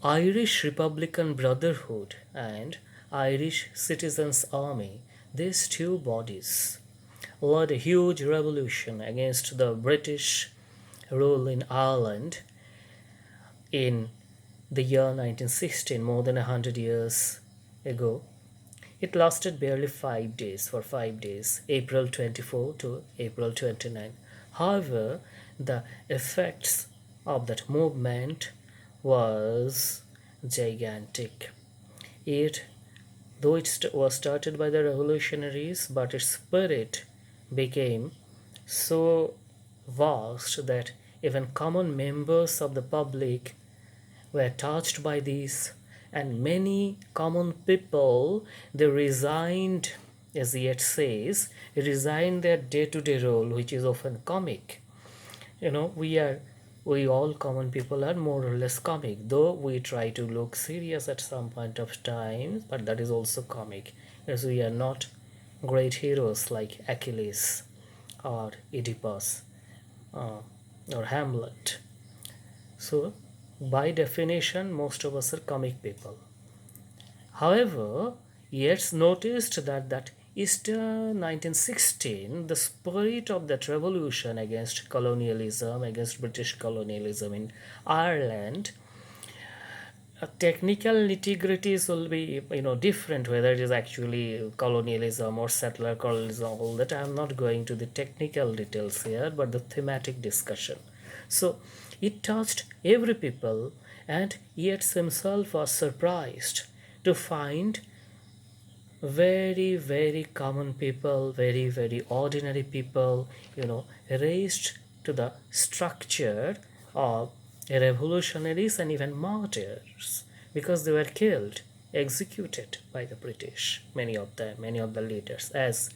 Irish Republican Brotherhood and Irish Citizens' Army, these two bodies, led a huge revolution against the British rule in Ireland in the year 1916, more than 100 years ago. It lasted barely 5 days, for 5 days, April 24 to April 29. However, the effects of that movement was gigantic. It, though was started by the revolutionaries, but its spirit became so vast that even common members of the public were touched by this, and many common people, they resigned, as Yeats says, resigned their day-to-day role, which is often comic. We all common people are more or less comic, though we try to look serious at some point of time, but that is also comic, as we are not great heroes like Achilles or Oedipus uh, or Hamlet. So by definition, most of us are comic people. However, Yeats noticed that Easter 1916, the spirit of that revolution against colonialism, against British colonialism in Ireland, technical nitty-gritties will be different, whether it is actually colonialism or settler colonialism, all that. I'm not going to the technical details here, but the thematic discussion. So it touched every people, and Yeats himself was surprised to find very very common people, very very ordinary people, raised to the structure of revolutionaries and even martyrs, because they were killed, executed by the British, many of them, many of the leaders, as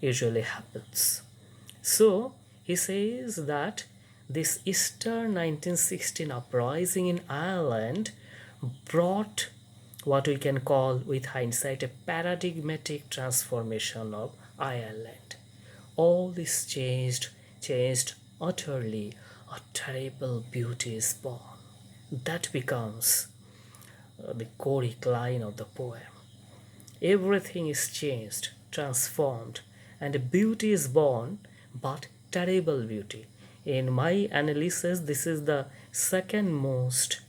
usually happens. So he says that this Easter 1916 uprising in Ireland brought what we can call, with hindsight, a paradigmatic transformation of Ireland. All this changed utterly. A terrible beauty is born. That becomes the choric line of the poem. Everything is changed, transformed, and beauty is born, but terrible beauty. In my analysis, this is the second most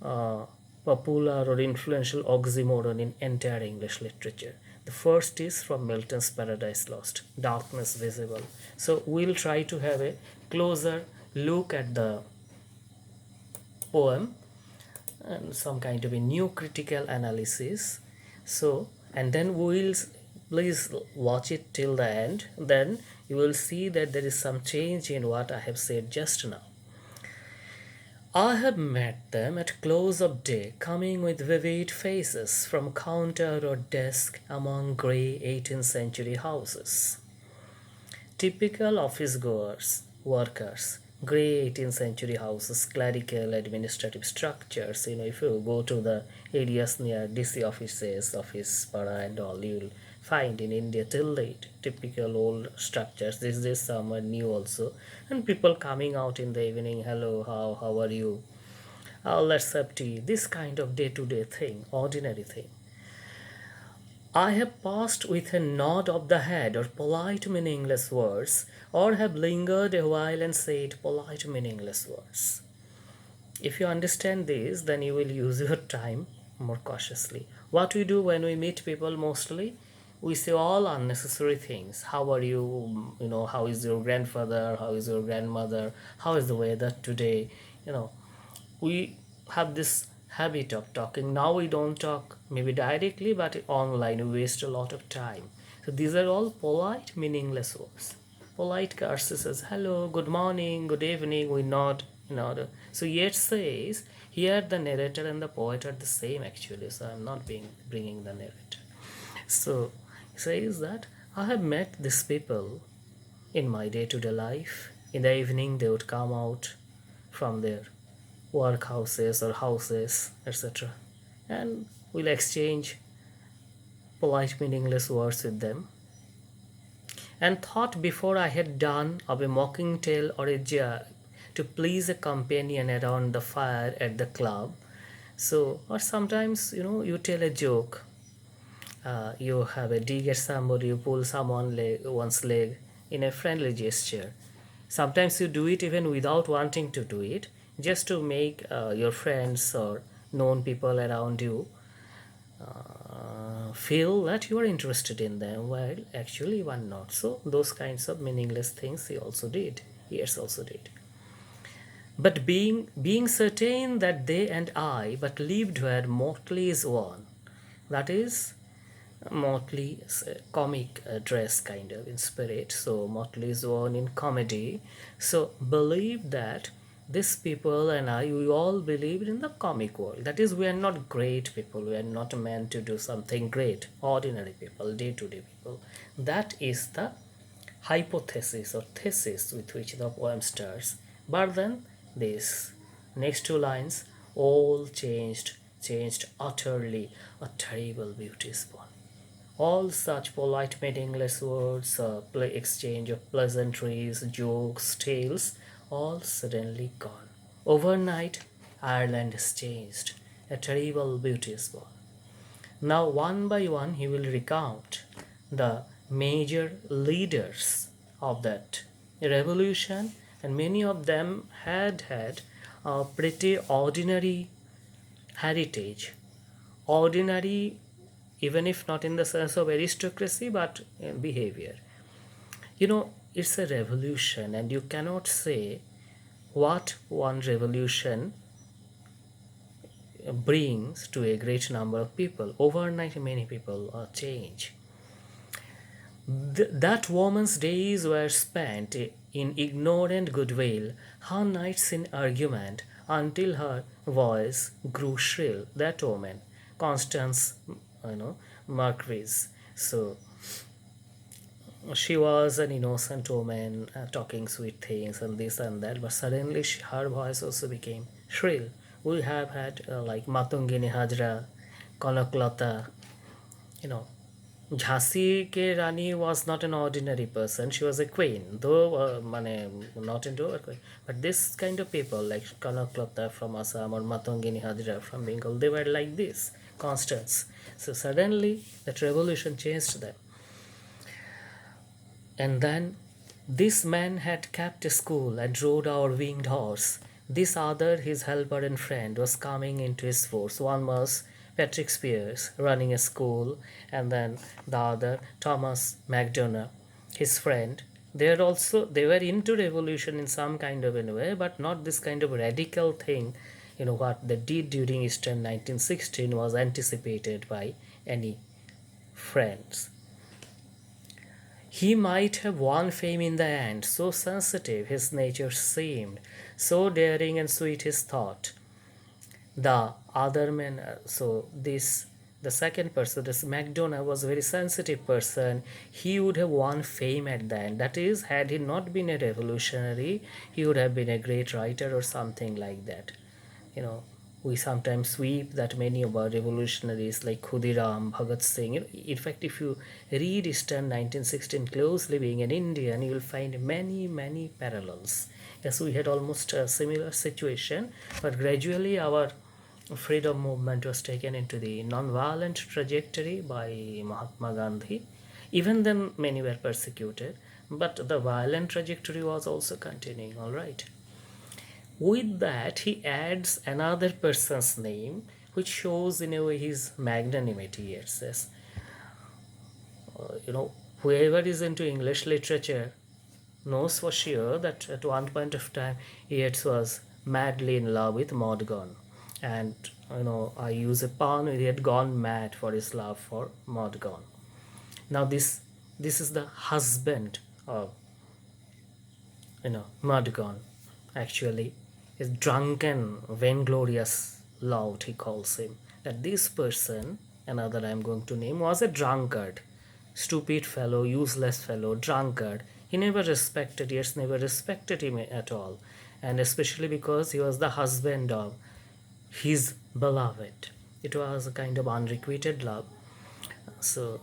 uh, popular or influential oxymoron in entire English literature. The first is from Milton's Paradise Lost, darkness visible. So we'll try to have a closer look at the poem and some kind of a new critical analysis. So, and then we'll, please watch it till the end. Then you will see that there is some change in what I have said just now. I have met them at close of day, coming with vivid faces from counter or desk among grey 18th century houses. Typical office goers, workers, grey 18th century houses, clerical administrative structures. If you go to the areas near DC offices, office para and all, you'll find in India till date typical old structures. This is some are new also, and people coming out in the evening. Hello, how are you? Let's have tea. This kind of day-to-day thing, ordinary thing. I have passed with a nod of the head or polite meaningless words, or have lingered a while and said polite meaningless words. If you understand this, then you will use your time more cautiously. What we do when we meet people mostly, we say all unnecessary things. How are you? How is your grandfather? How is your grandmother? How is the weather today? We have this habit of talking. Now we don't talk maybe directly, but online we waste a lot of time. So these are all polite meaningless words. Polite curses as hello, good morning, good evening, we nod. So Yeats says here the narrator and the poet are the same actually, so I'm not bringing the narrator. So he says that I have met these people in my day-to-day life. In the evening they would come out from their workhouses or houses, etc., and we'll exchange polite meaningless words with them, and thought before I had done of a mocking tale or a jibe to please a companion around the fire at the club, So, or sometimes, you tell a joke, you have a dig at somebody, you pull one's leg in a friendly gesture. Sometimes you do it even without wanting to do it, just to make your friends or known people around you feel that you are interested in them, while actually you are not. So those kinds of meaningless things he also did. Yeats also did. But being certain that they and I but lived where mortally is one, that is Motley is a comic dress kind of in spirit. So Motley is one in comedy. So believe that these people and I, we all believe in the comic world. That is, we are not great people. We are not meant to do something great. Ordinary people, day-to-day people. That is the hypothesis or thesis with which the poem starts. But then this next two lines, all changed utterly. A terrible beauty is born. All such polite meaningless words, exchange of pleasantries, jokes, tales, all suddenly gone. Overnight, Ireland is changed. A terrible beauty is born. Now, one by one, he will recount the major leaders of that revolution, and many of them had a pretty ordinary heritage. Ordinary, even if not in the sense of aristocracy, but in behavior. It's a revolution, and you cannot say what one revolution brings to a great number of people. Overnight, many people change. That woman's days were spent in ignorant goodwill, her nights in argument, until her voice grew shrill. That woman, Constance, Marquise. So she was an innocent woman, talking sweet things and this and that, but suddenly her voice also became shrill. We have had like Matungini Hajra, Konaklata, you know. Jhansi ke Rani was not an ordinary person. She was a queen, though not into a queen. But this kind of people like Kanaklata from Assam or Matungini Hajra from Bengal, they were like this, Constance. So suddenly that revolution changed them. And then this man had kept a school and rode our winged horse. This other, his helper and friend, was coming into his force. One was Patrick Spears, running a school, and then the other, Thomas MacDonough, his friend. They were into revolution in some kind of a way, but not this kind of radical thing. What they did during Eastern 1916 was anticipated by any friends. He might have won fame in the end, so sensitive his nature seemed, so daring and sweet his thought. The other man, the second person, this MacDonough, was a very sensitive person. He would have won fame at the end. That is, had he not been a revolutionary, he would have been a great writer or something like that. We sometimes sweep that many of our revolutionaries like Khudiram, Bhagat Singh. In fact, if you read Eastern 1916 closely, being an Indian, you will find many, many parallels. Yes, we had almost a similar situation, but gradually our freedom movement was taken into the non-violent trajectory by Mahatma Gandhi. Even then, many were persecuted, but the violent trajectory was also continuing, all right. With that, he adds another person's name, which shows in a way his magnanimity. It says, whoever is into English literature knows for sure that at one point of time, Yeats was madly in love with Maud and I use a pun. He had gone mad for his love for Maud. Now this is the husband of Maud. Actually, is drunken, vainglorious lout, he calls him. That this person, another I am going to name, was a drunkard, stupid fellow, useless fellow, drunkard. He never respected, Yeats never respected him at all, and especially because he was the husband of his beloved. It was a kind of unrequited love. So,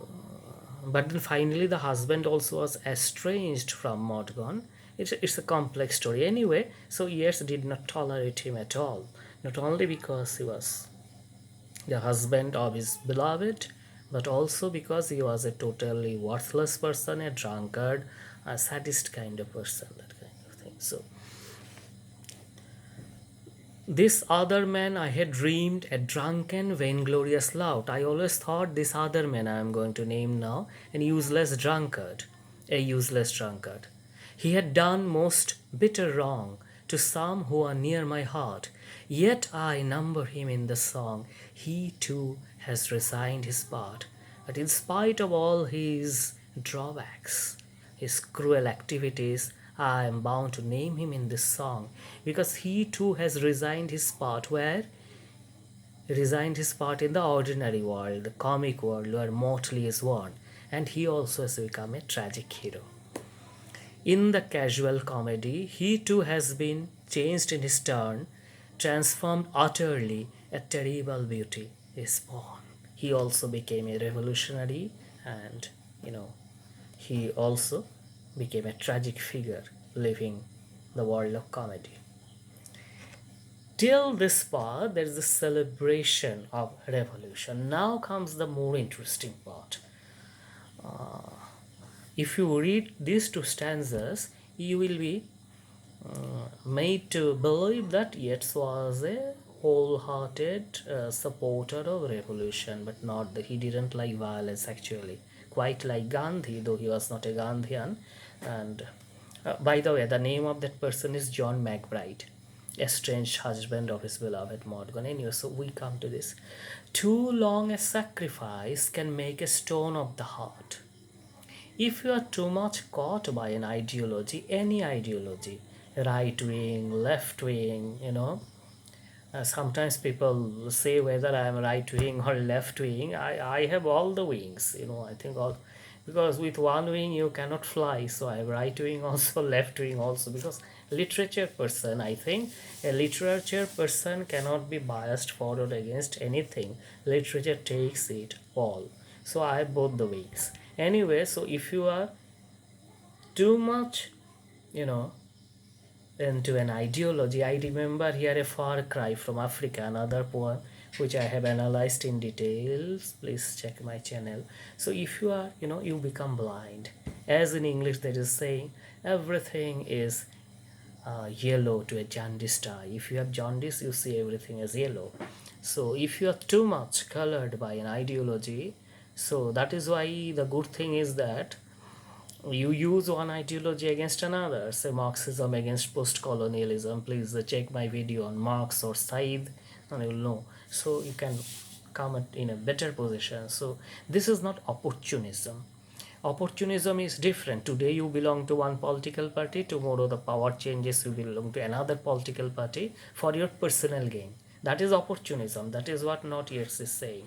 but then finally the husband also was estranged from Morgan. It's a complex story anyway. So Yeats did not tolerate him at all, not only because he was the husband of his beloved, but also because he was a totally worthless person, a drunkard, a sadist kind of person, that kind of thing. So this other man I had dreamed a drunken, vainglorious lout. I always thought this other man I am going to name now, an useless drunkard, a useless drunkard. He had done most bitter wrong to some who are near my heart, yet I number him in the song. He too has resigned his part, but in spite of all his drawbacks, his cruel activities, I am bound to name him in this song because he too has resigned his part where resigned his part in the ordinary world, the comic world where mortally is won, and he also has become a tragic hero. In the casual comedy, he too has been changed in his turn, transformed utterly, a terrible beauty is born. He also became a revolutionary and, you know, he also became a tragic figure living the world of comedy. Till this part, there is the celebration of revolution. Now comes the more interesting part. If you read these two stanzas, you will be made to believe that Yeats was a wholehearted supporter of revolution, but not that he didn't like violence actually. Quite like Gandhi, though he was not a Gandhian. And by the way, the name of that person is John McBride, estranged husband of his beloved Morgan. Anyway, so we come to this. Too long a sacrifice can make a stone of the heart. If you are too much caught by an ideology, any ideology, right wing, left wing, sometimes people say whether I am right wing or left wing. I have all the wings, I think all, because with one wing you cannot fly. So I have right wing also, left wing also, because literature person, I think a literature person cannot be biased for or against anything. Literature takes it all. So I have both the wings. Anyway, so if you are too much, into an ideology, I remember here a far cry from Africa, another poem which I have analyzed in details. Please check my channel. So if you are, you become blind. As in English, there is saying everything is yellow to a jaundiced eye. If you have jaundice, you see everything as yellow. So if you are too much colored by an ideology, so that is why the good thing is that you use one ideology against another. Say Marxism against post-colonialism. Please check my video on Marx or Said, and you will know. So you can come in a better position. So this is not opportunism. Opportunism is different. Today you belong to one political party, tomorrow the power changes, you belong to another political party for your personal gain. That is opportunism. That is what not Yeats is saying.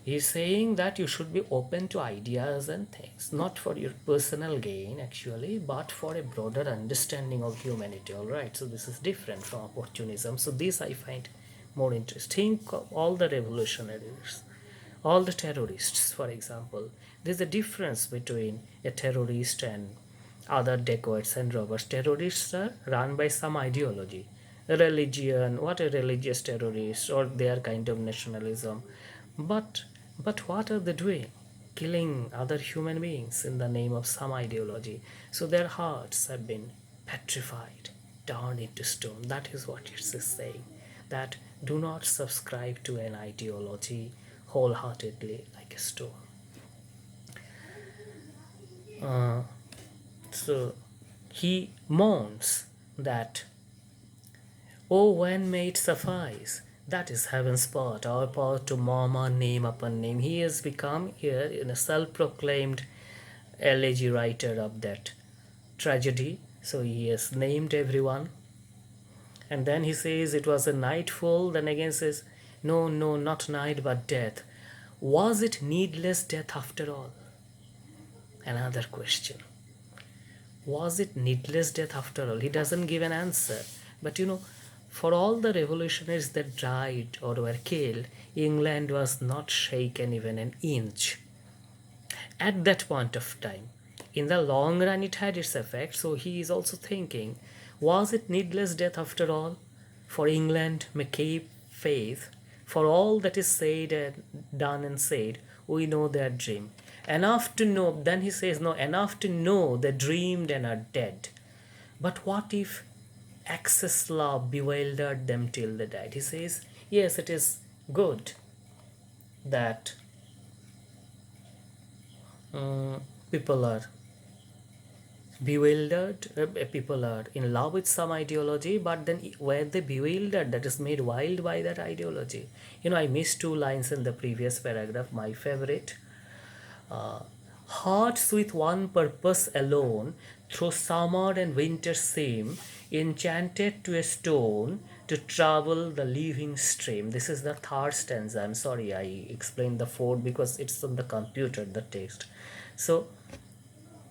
He is saying that you should be open to ideas and things, not for your personal gain actually, but for a broader understanding of humanity. All right, so this is different from opportunism. So this I find more interesting. Think of all the revolutionaries, all the terrorists, for example. There's a difference between a terrorist and other dacoits and robbers. Terrorists are run by some ideology, religion, what a religious terrorist, or their kind of nationalism. But what are they doing? Killing other human beings in the name of some ideology. So their hearts have been petrified, turned into stone. That is what it is saying. That do not subscribe to an ideology wholeheartedly like a stone. So he mourns that, oh, when may it suffice? That is heaven's part, our part to murmur name upon name. He has become here in a self-proclaimed elegy writer of that tragedy. So he has named everyone. And then he says it was a nightfall. Then again says, no, no, not night but death. Was it needless death after all? Another question. Was it needless death after all? He doesn't give an answer. But for all the revolutionaries that died or were killed, England was not shaken even an inch at that point of time. In the long run, it had its effect. So he is also thinking, was it needless death after all? For England may keep faith, For all that is said and done and said, we know their dream. Enough to know, then he says, no, enough to know they dreamed and are dead. But what if excess love bewildered them till they died? He says, yes, it is good that people are bewildered, people are in love with some ideology, but then were they bewildered, that is made wild by that ideology? I missed two lines in the previous paragraph, my favorite. uh, Hearts with one purpose alone, through summer and winter seem enchanted to a stone to travel the living stream. This is the third stanza. I'm sorry I explained the fourth because it's on the computer, the text. So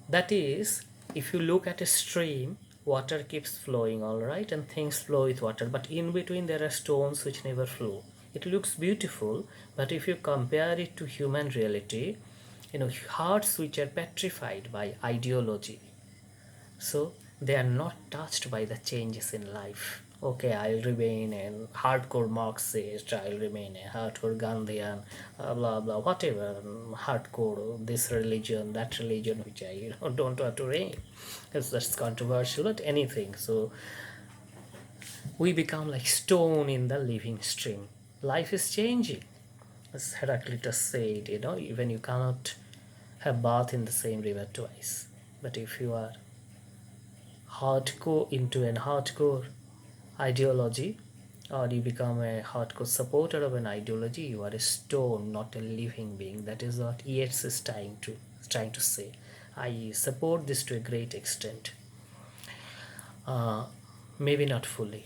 that is, if you look at a stream, water keeps flowing, all right, and things flow with water, but in between there are stones which never flow. It looks beautiful, but if you compare it to human reality, hearts which are petrified by ideology, so they are not touched by the changes in life. Okay, I'll remain a hardcore Marxist, I'll remain a hardcore Gandhian, blah blah, whatever, hardcore, this religion, that religion, which I don't want to reign, because that's controversial, but anything. So we become like stone in the living stream. Life is changing. As Heraclitus said, even you cannot have bath in the same river twice. But if you are hardcore into an hardcore ideology, or you become a hardcore supporter of an ideology, you are a stone, not a living being. That is what Yeats is trying to say. I support this to a great extent. uh, Maybe not fully.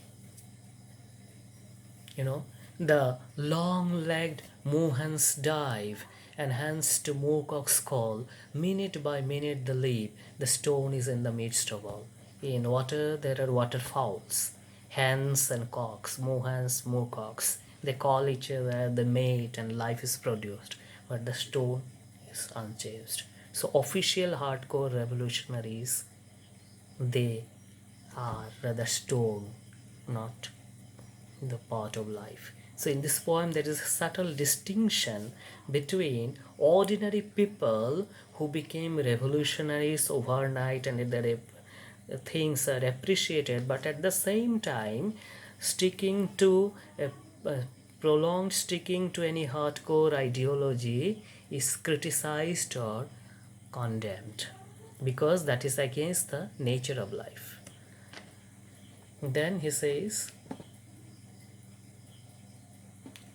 The long-legged mohans dive, and hence to moorcock's call, minute by minute the leap, the stone is in the midst of all. In water there are waterfowls, hens and cocks, mohans, moorcocks. They call each other, they mate, and life is produced, but the stone is unchanged. So official hardcore revolutionaries, they are rather stone, not the part of life. So in this poem, there is a subtle distinction between ordinary people who became revolutionaries overnight and their things are appreciated, but at the same time, sticking to a prolonged sticking to any hardcore ideology is criticized or condemned, because that is against the nature of life. Then he says,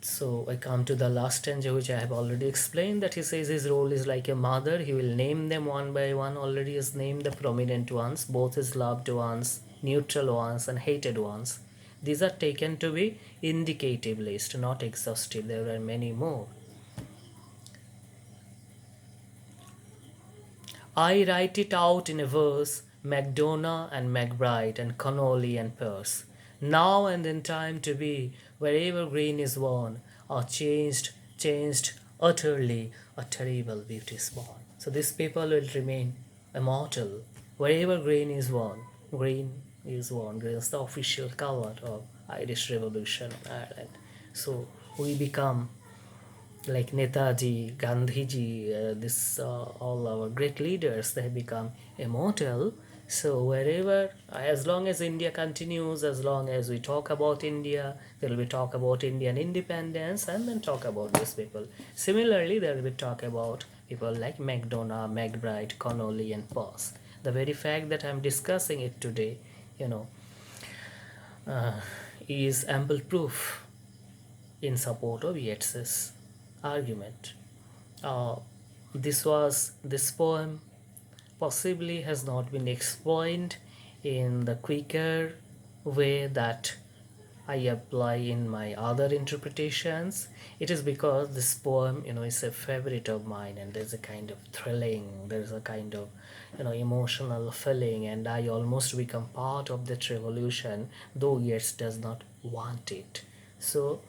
so I come to the last stanza, which I have already explained, that he says his role is like a mother. He will name them one by one. Already has named the prominent ones, both his loved ones, neutral ones, and hated ones. These are taken to be indicative list, not exhaustive. There are many more. I write it out in a verse, Macdona and McBride and Connolly and Peirce. Now and in time to be, wherever green is worn, are changed utterly, a terrible beauty is born. So this people will remain immortal. Wherever green is worn, green is worn. Green is the official color of Irish Revolution in Ireland. So we become like Netaji, Gandhiji, all our great leaders, they have become immortal. So wherever, as long as India continues, as long as we talk about India, there will be talk about Indian independence, and then talk about these people. Similarly, there will be talk about people like McDonough, McBride, Connolly, and Peirce. The very fact that I'm discussing it today, you know, uh, is ample proof in support of Yeats's argument. Uh, this poem possibly has not been explained in the quicker way that I apply in my other interpretations. It is because this poem, is a favorite of mine, and there's a kind of thrilling, there's a kind of, emotional feeling, and I almost become part of that revolution, though Yeats does not want it. So,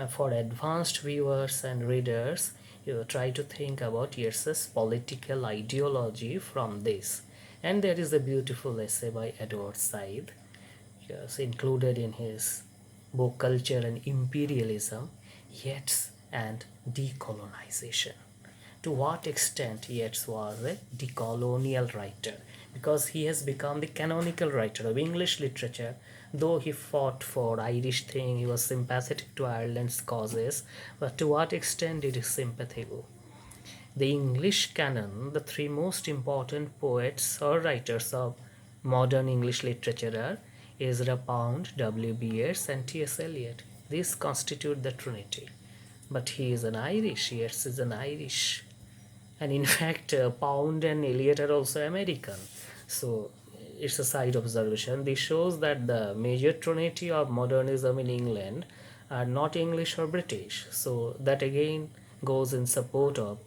for advanced viewers and readers, you try to think about Yeats's political ideology from this. And there is a beautiful essay by Edward Said, yes, included in his book Culture and Imperialism. Yeats and decolonization. To what extent Yeats was a decolonial writer? Because he has become the canonical writer of English literature. Though he fought for Irish thing, he was sympathetic to Ireland's causes, but to what extent did his sympathy go? The English canon, the three most important poets or writers of modern English literature are Ezra Pound, W.B. Yeats, and T.S. Eliot. These constitute the Trinity. But he is an Irish, Yeats is an Irish. And in fact, Pound and Eliot are also American. So it's a side observation. This shows that the major trinity of modernism in England are not English or British. So that again goes in support of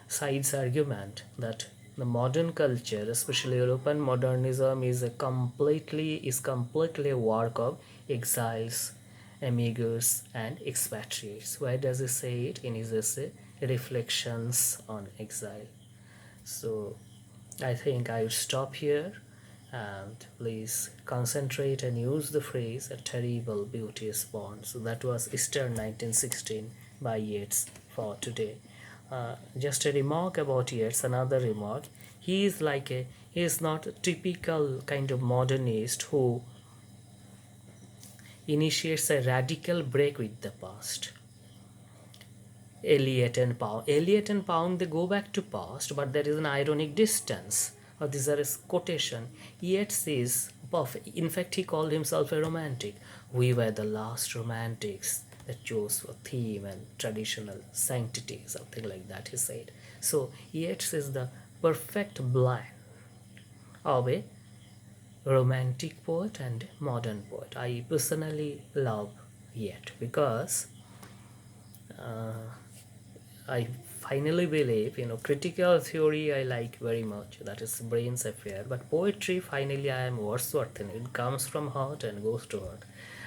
Side's argument that the modern culture, especially European modernism, is completely a work of exiles, emigrants, and expatriates. Why does he say it in his essay Reflections on Exile? So I think I will stop here, and please concentrate and use the phrase "a terrible beauty is born." So that was Easter 1916 by Yeats for today. Just a remark about Yeats, another remark. He is not a typical kind of modernist who initiates a radical break with the past. Eliot and Pound, they go back to past, but there is an ironic distance. Or these are a quotation. Yeats is perfect. In fact, he called himself a romantic. We were the last romantics that chose for theme and traditional sanctity, something like that, he said. So Yeats is the perfect blend of a romantic poet and modern poet. I personally love Yeats because I finally believe, critical theory I like very much. That is brain's affair. But poetry, finally, I am Wordsworth. It comes from heart and goes to heart,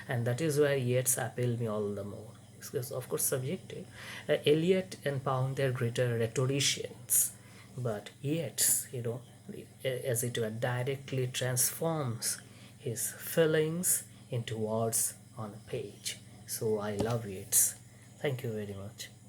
and that is where Yeats appeal me all the more. Because of course subjective. Eliot and Pound, they're greater rhetoricians, but Yeats, as it were, directly transforms his feelings into words on a page. So I love Yeats. Thank you very much.